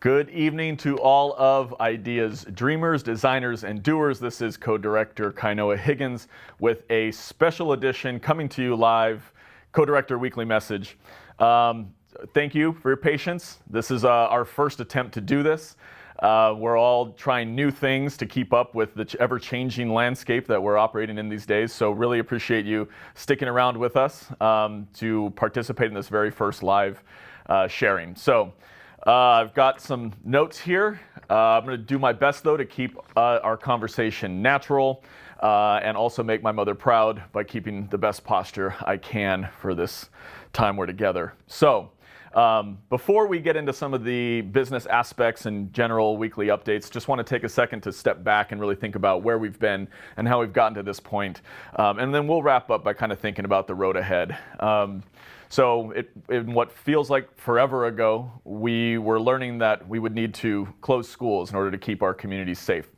Good evening to all of Ideas dreamers, designers, and doers. This is co-director Kainoa Higgins with a special edition coming to you live, co-director weekly message. Thank you for your patience. This is our first attempt to do this. We're all trying new things to keep up with the ever-changing landscape that we're operating in these days. So really appreciate you sticking around with us to participate in this very first live sharing. So I've got some notes here. I'm going to do my best, though, to keep our conversation natural and also make my mother proud by keeping the best posture I can for this time we're together. So before we get into some of the business aspects and general weekly updates, just want to take a second to step back and really think about where we've been and how we've gotten to this point. And then we'll wrap up by kind of thinking about the road ahead. So in what feels like forever ago, we were learning that we would need to close schools in order to keep our communities safe.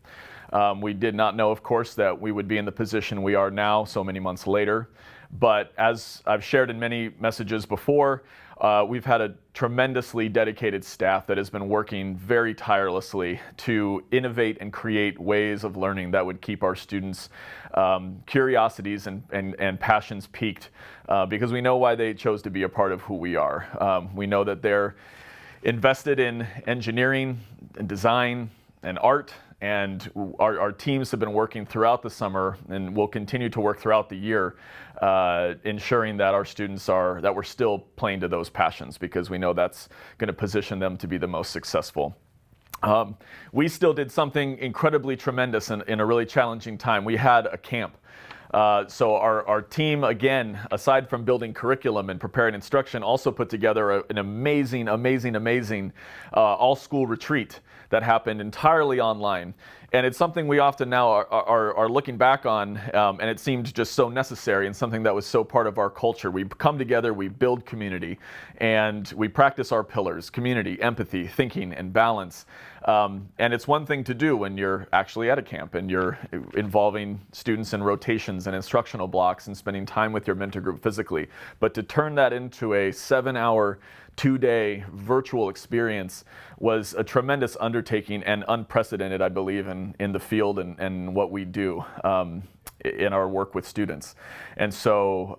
We did not know, of course, that we would be in the position we are now so many months later. But as I've shared in many messages before, we've had a tremendously dedicated staff that has been working very tirelessly to innovate and create ways of learning that would keep our students' curiosities and passions piqued, because we know why they chose to be a part of who we are. We know that they're invested in engineering and design and art, and our teams have been working throughout the summer and will continue to work throughout the year, ensuring that our students that we're still playing to those passions, because we know that's going to position them to be the most successful. We still did something incredibly tremendous in a really challenging time. We had a camp. So our team, again, aside from building curriculum and preparing instruction, also put together an amazing AllSchool Retreat that happened entirely online. And it's something we often now are looking back on, and it seemed just so necessary and something that was so part of our culture. We come together, we build community, and we practice our pillars: community, empathy, thinking, and balance. And it's one thing to do when you're actually at a camp and you're involving students in rotations and instructional blocks and spending time with your mentor group physically. But to turn that into a 7-hour, 2-day virtual experience was a tremendous undertaking and unprecedented, I believe, in the field and what we do in our work with students. And so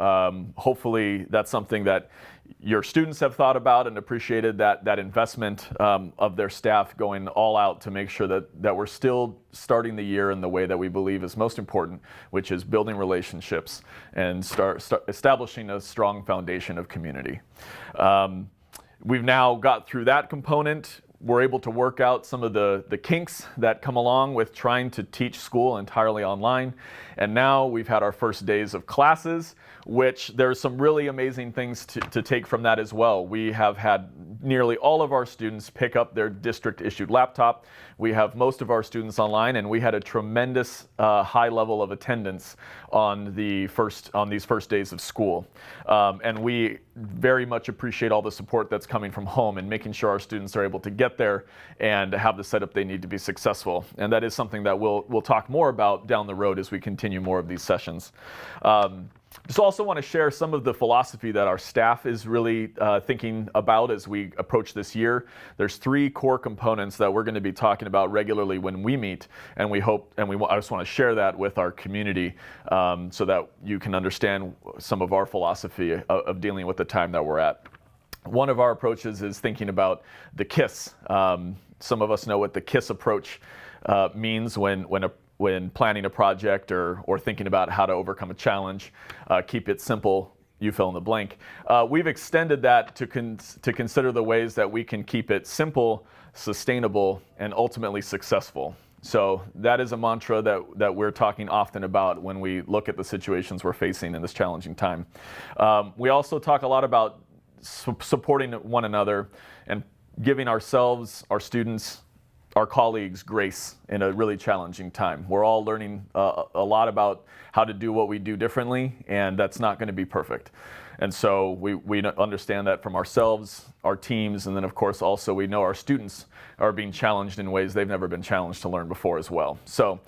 hopefully that's something that your students have thought about and appreciated, that investment of their staff going all out to make sure that we're still starting the year in the way that we believe is most important, which is building relationships and start establishing a strong foundation of community. We've now got through that component. We're able to work out some of the kinks that come along with trying to teach school entirely online. And now we've had our first days of classes, which there's some really amazing things to take from that as well. We have had nearly all of our students pick up their district-issued laptop. We have most of our students online, and we had a tremendous high level of attendance on these first days of school. And we very much appreciate all the support that's coming from home and making sure our students are able to get there and have the setup they need to be successful. And that is something that we'll talk more about down the road as we continue more of these sessions. Just also want to share some of the philosophy that our staff is really thinking about as we approach this year. There's 3 core components that we're going to be talking about regularly when we meet, and I just want to share that with our community so that you can understand some of our philosophy of dealing with the time that we're at. One of our approaches is thinking about the KISS. Some of us know what the KISS approach means when planning a project or thinking about how to overcome a challenge. Keep it simple, you fill in the blank. We've extended that to consider the ways that we can keep it simple, sustainable, and ultimately successful. So that is a mantra that we're talking often about when we look at the situations we're facing in this challenging time. We also talk a lot about supporting one another and giving ourselves, our students, our colleagues grace in a really challenging time. We're all learning a lot about how to do what we do differently, and that's not going to be perfect. And so we understand that from ourselves, our teams, and then of course also we know our students are being challenged in ways they've never been challenged to learn before as well. So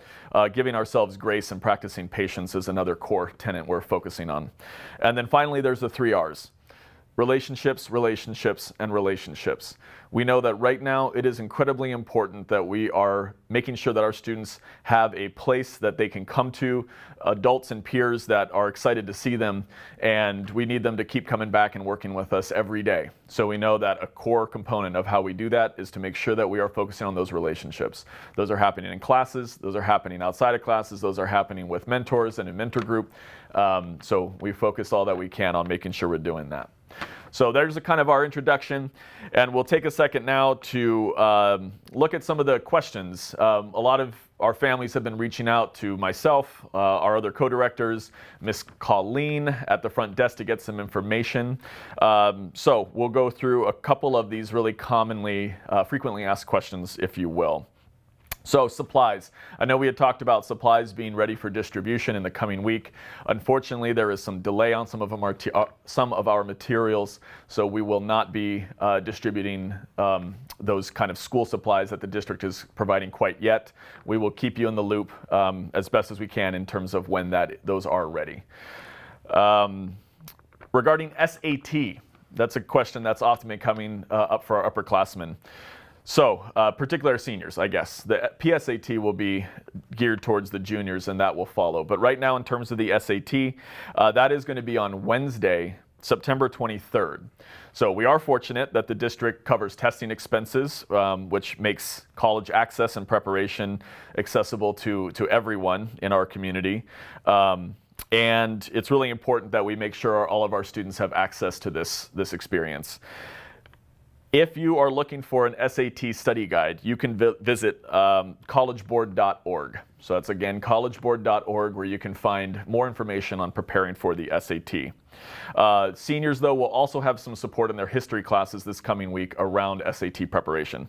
giving ourselves grace and practicing patience is another core tenet we're focusing on. And then finally there's the 3 R's. Relationships, relationships, and relationships. We know that right now it is incredibly important that we are making sure that our students have a place that they can come to, adults and peers that are excited to see them, and we need them to keep coming back and working with us every day. So we know that a core component of how we do that is to make sure that we are focusing on those relationships. Those are happening in classes, those are happening outside of classes, those are happening with mentors and a mentor group. So we focus all that we can on making sure we're doing that. So there's a kind of our introduction, and we'll take a second now to look at some of the questions. A lot of our families have been reaching out to myself, our other co-directors, Miss Colleen at the front desk to get some information. So we'll go through a couple of these really commonly, frequently asked questions, if you will. So supplies. I know we had talked about supplies being ready for distribution in the coming week. Unfortunately, there is some delay on some of our materials, so we will not be distributing those kind of school supplies that the district is providing quite yet. We will keep you in the loop as best as we can in terms of when those are ready. Regarding SAT, that's a question that's often been coming up for our upperclassmen. So, particularly our seniors, I guess. The PSAT will be geared towards the juniors, and that will follow. But right now, in terms of the SAT, that is going to be on Wednesday, September 23rd. So we are fortunate that the district covers testing expenses, which makes college access and preparation accessible to everyone in our community. And it's really important that we make sure all of our students have access to this experience. If you are looking for an SAT study guide, you can visit collegeboard.org. So that's again collegeboard.org, where you can find more information on preparing for the SAT. Seniors, though, will also have some support in their history classes this coming week around SAT preparation.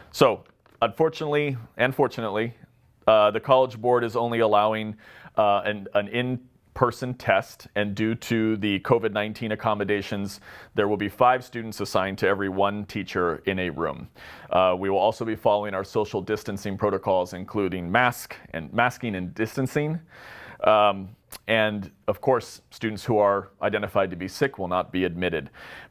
So unfortunately and fortunately, the College Board is only allowing an in-person test, and due to the COVID-19 accommodations, there will be 5 students assigned to every 1 teacher in a room. We will also be following our social distancing protocols, including masking and distancing. And of course, students who are identified to be sick will not be admitted.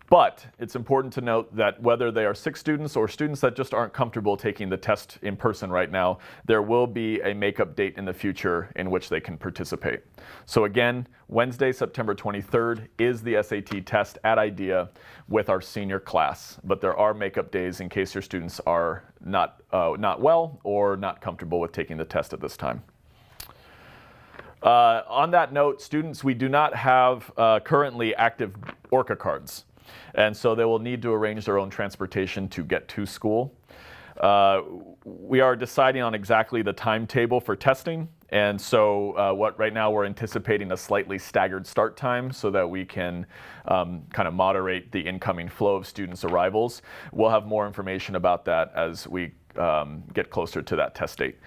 But it's important to note that whether they are sick students or students that just aren't comfortable taking the test in person right now, there will be a makeup date in the future in which they can participate. So again, Wednesday, September 23rd is the SAT test at IDEA with our senior class. But there are makeup days in case your students are not well or not comfortable with taking the test at this time. On that note, students, we do not have currently active ORCA cards, and so they will need to arrange their own transportation to get to school. We are deciding on exactly the timetable for testing, and so right now we're anticipating a slightly staggered start time so that we can kind of moderate the incoming flow of students' arrivals. We'll have more information about that as we get closer to that test date.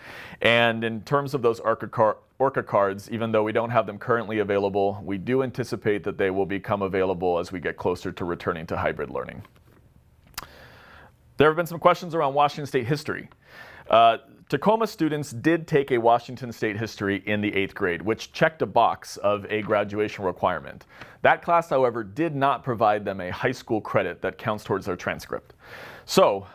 And in terms of those ORCA cards, even though we don't have them currently available, we do anticipate that they will become available as we get closer to returning to hybrid learning. There have been some questions around Washington State history. Tacoma students did take a Washington State history in the 8th grade, which checked a box of a graduation requirement. That class, however, did not provide them a high school credit that counts towards their transcript. So,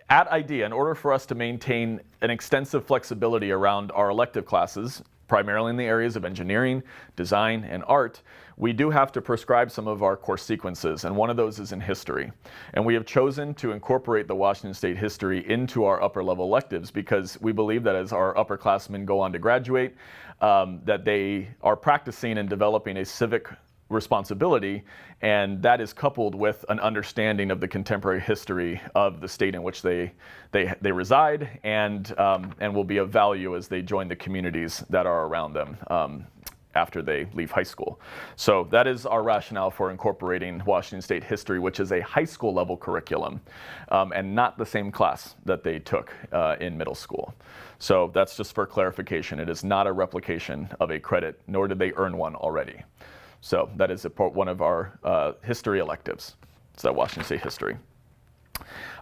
at IDEA, in order for us to maintain an extensive flexibility around our elective classes, primarily in the areas of engineering, design, and art, we do have to prescribe some of our course sequences, and one of those is in history. And we have chosen to incorporate the Washington State history into our upper level electives because we believe that as our upperclassmen go on to graduate, that they are practicing and developing a civic responsibility, and that is coupled with an understanding of the contemporary history of the state in which they reside, and will be of value as they join the communities that are around them after they leave high school. So that is our rationale for incorporating Washington State history, which is a high school level curriculum and not the same class that they took in middle school. So that's just for clarification. It is not a replication of a credit, nor did they earn one already. So that is one of our history electives. It's that Washington State history.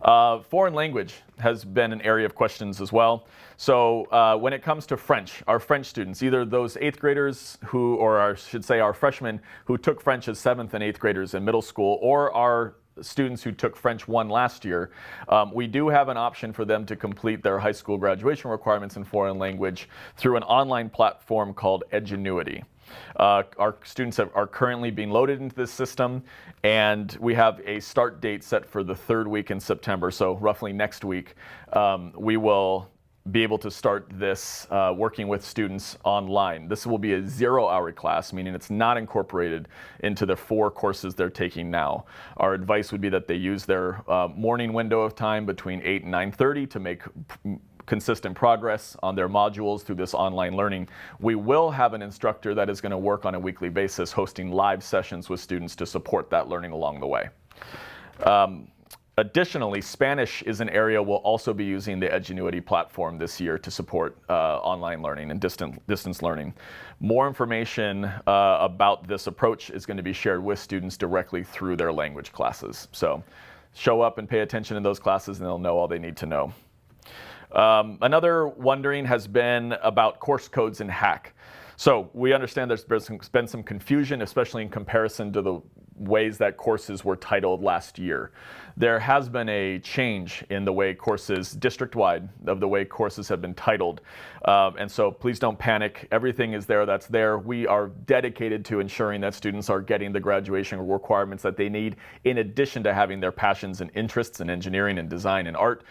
Foreign language has been an area of questions as well. So when it comes to French, our French students, either those 8th graders who, or I should say our freshmen who took French as 7th and 8th graders in middle school, or our students who took French 1 last year, we do have an option for them to complete their high school graduation requirements in foreign language through an online platform called Edgenuity. Our students are currently being loaded into this system, and we have a start date set for the 3rd week in September, so roughly next week. We will be able to start this working with students online. This will be a 0-hour class, meaning it's not incorporated into the 4 courses they're taking now. Our advice would be that they use their morning window of time between 8 and 9:30 to make consistent progress on their modules through this online learning. We will have an instructor that is going to work on a weekly basis hosting live sessions with students to support that learning along the way. Additionally, Spanish is an area we'll also be using the Edgenuity platform this year to support online learning and distance learning. More information about this approach is going to be shared with students directly through their language classes. So show up and pay attention in those classes and they'll know all they need to know. Another wondering has been about course codes in Hack. So we understand there's been some confusion, especially in comparison to the ways that courses were titled last year. There has been a change in the way courses, district-wide, of the way courses have been titled. And so please don't panic. Everything is there that's there. We are dedicated to ensuring that students are getting the graduation requirements that they need, in addition to having their passions and interests in engineering and design and art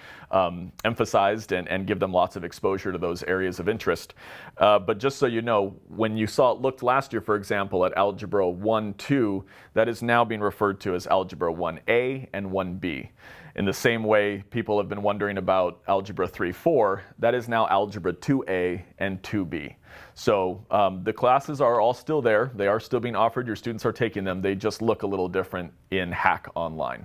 emphasized and give them lots of exposure to those areas of interest. But just so you know, when you saw it looked last year, for example, at Algebra 1-2, that is now being referred to as Algebra 1A and 1B. In the same way people have been wondering about Algebra 3-4, that is now Algebra 2A and 2B. So the classes are all still there. They are still being offered. Your students are taking them. They just look a little different in Hack Online.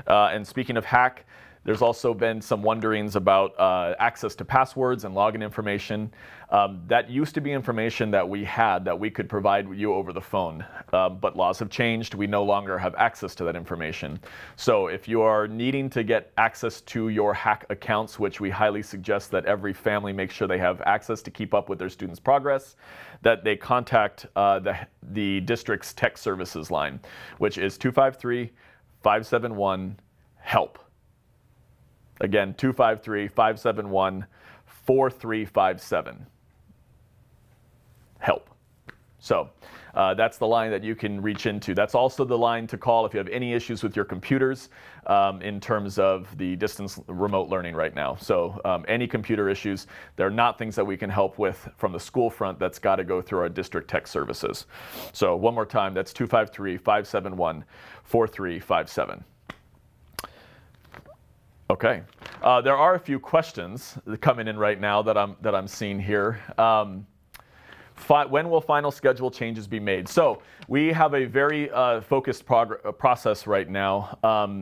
And speaking of Hack, there's also been some wonderings about access to passwords and login information. That used to be information that we had that we could provide you over the phone, but laws have changed. We no longer have access to that information. So if you are needing to get access to your Hack accounts, which we highly suggest that every family make sure they have access to keep up with their students' progress, that they contact the district's tech services line, which is 253-571-HELP. Again, 253-571-4357. HELP. So that's the line that you can reach into. That's also the line to call if you have any issues with your computers in terms of the distance remote learning right now. So any computer issues, they're not things that we can help with from the school front. That's got to go through our district tech services. So one more time, that's 253-571-4357. Okay, there are a few questions coming in right now that I'm seeing here. When will final schedule changes be made? So we have a very focused process right now.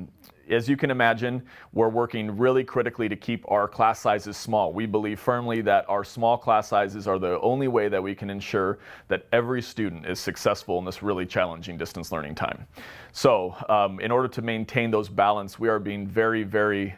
As you can imagine, we're working really critically to keep our class sizes small. We believe firmly that our small class sizes are the only way that we can ensure that every student is successful in this really challenging distance learning time. So in order to maintain those balance, we are being very, very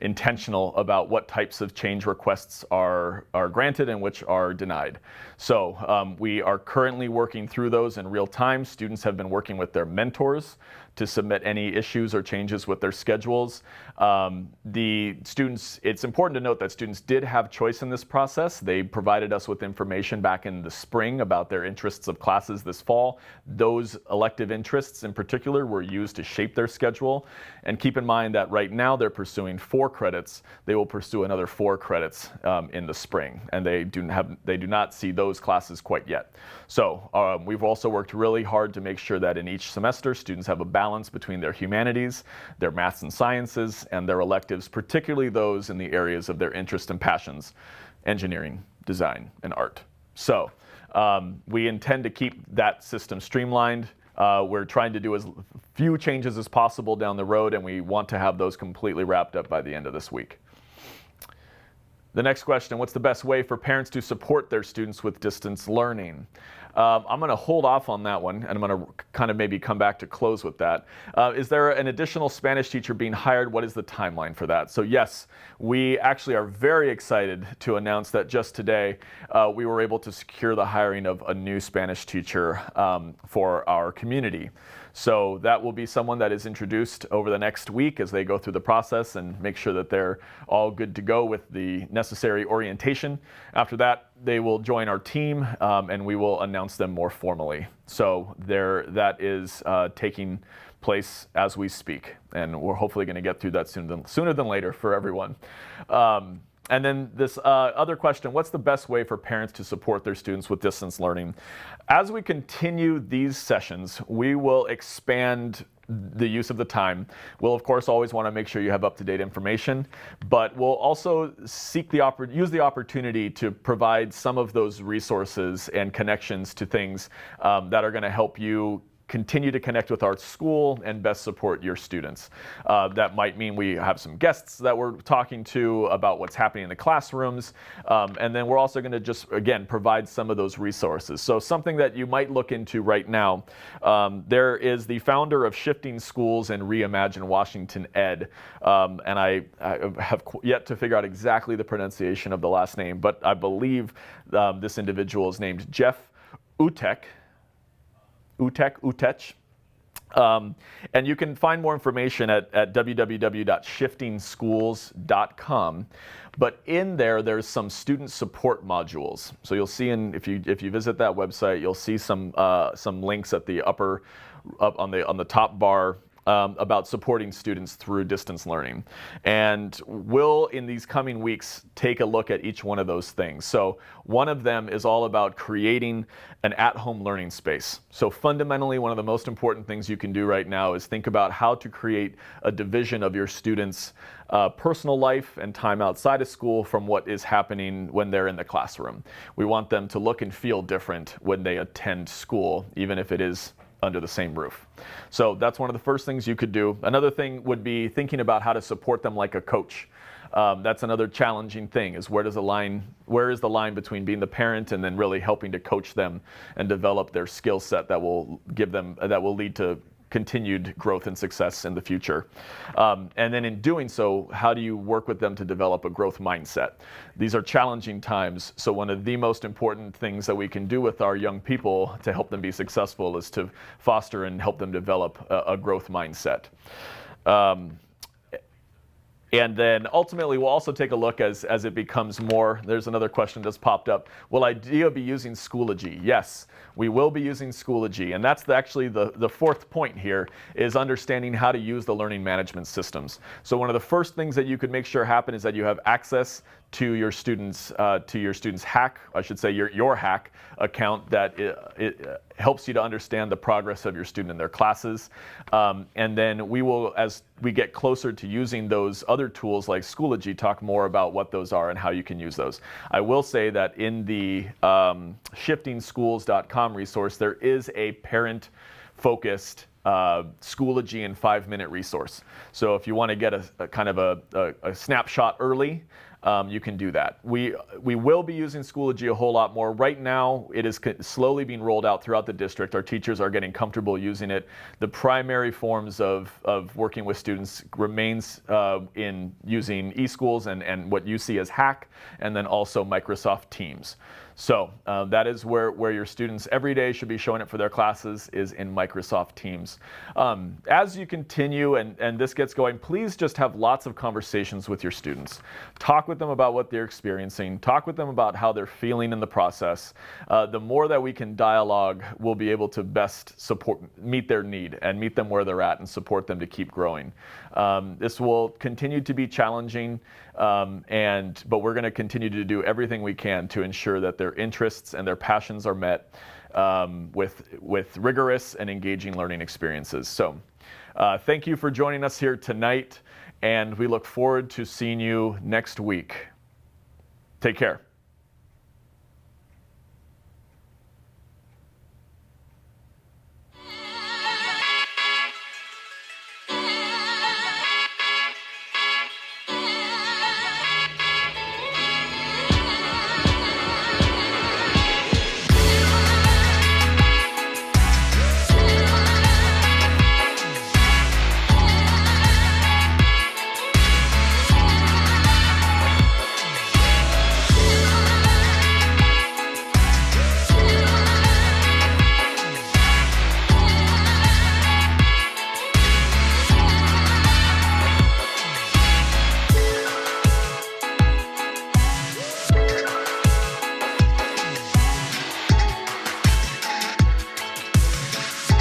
intentional about what types of change requests are granted and which are denied. So we are currently working through those in real time. Students have been working with their mentors to submit any issues or changes with their schedules. The students, it's important to note that students did have choice in this process. They provided us with information back in the spring about their interests of classes this fall. Those elective interests in particular were used to shape their schedule. And keep in mind that right now they're pursuing 4 credits. They will pursue another 4 credits in the spring, and they do not see those classes quite yet. So we've also worked really hard to make sure that in each semester students have a balance between their humanities, their maths and sciences, and their electives, particularly those in the areas of their interest and passions, engineering, design, and art. So we intend to keep that system streamlined. We're trying to do as few changes as possible down the road, and we want to have those completely wrapped up by the end of this week. The next question, what's the best way for parents to support their students with distance learning? I'm going to hold off on that one, and I'm going to kind of maybe come back to close with that. Is there an additional Spanish teacher being hired? What is the timeline for that? So yes, we actually are very excited to announce that just today we were able to secure the hiring of a new Spanish teacher for our community. So that will be someone that is introduced over the next week as they go through the process and make sure that they're all good to go with the necessary orientation. After that, they will join our team and we will announce them more formally. So that is taking place as we speak, and we're hopefully going to get through that sooner than later for everyone. And then this other question, what's the best way for parents to support their students with distance learning? As we continue these sessions, we will expand the use of the time. We'll of course always want to make sure you have up-to-date information, but we'll also use the opportunity to provide some of those resources and connections to things that are going to help you continue to connect with our school and best support your students. That might mean we have some guests that we're talking to about what's happening in the classrooms. And then we're also going to just, again, provide some of those resources. So something that you might look into right now, there is the founder of Shifting Schools and Reimagine Washington Ed. And I have yet to figure out exactly the pronunciation of the last name, but I believe this individual is named Jeff Utech. And you can find more information at www.shiftingschools.com. But in there's some student support modules. So you'll see if you visit that website, you'll see some links at the up on the top bar about supporting students through distance learning. And we'll, in these coming weeks, take a look at each one of those things. So one of them is all about creating an at-home learning space. So fundamentally, one of the most important things you can do right now is think about how to create a division of your students' personal life and time outside of school from what is happening when they're in the classroom. We want them to look and feel different when they attend school, even if it is under the same roof. So that's one of the first things you could do. Another thing would be thinking about how to support them like a coach. That's another challenging thing, is where is the line between being the parent and then really helping to coach them and develop their skill set that will lead to continued growth and success in the future. And then in doing so, how do you work with them to develop a growth mindset? These are challenging times, so one of the most important things that we can do with our young people to help them be successful is to foster and help them develop a growth mindset. And then ultimately, we'll also take a look as it becomes more. There's another question that's popped up. Will IDEA be using Schoology? Yes, we will be using Schoology. And that's actually the fourth point here, is understanding how to use the learning management systems. So one of the first things that you could make sure happen is that you have access to your students' hack, I should say your hack account, that it helps you to understand the progress of your student in their classes. And then we will, as we get closer to using those other tools like Schoology, talk more about what those are and how you can use those. I will say that in the shiftingschools.com resource, there is a parent-focused Schoology in 5-minute resource. So if you want to get a kind of a snapshot early, you can do that. We will be using Schoology a whole lot more. Right now, it is slowly being rolled out throughout the district. Our teachers are getting comfortable using it. The primary forms of working with students remains in using eSchools and what you see as Hack, and then also Microsoft Teams. So that is where your students every day should be showing up for their classes, is in Microsoft Teams. As you continue and this gets going, please just have lots of conversations with your students. Talk with them about what they're experiencing. Talk with them about how they're feeling in the process. The more that we can dialogue, we'll be able to best meet their need and meet them where they're at and support them to keep growing. This will continue to be challenging, but we're going to continue to do everything we can to ensure that their interests and their passions are met with rigorous and engaging learning experiences. So thank you for joining us here tonight, and we look forward to seeing you next week. Take care.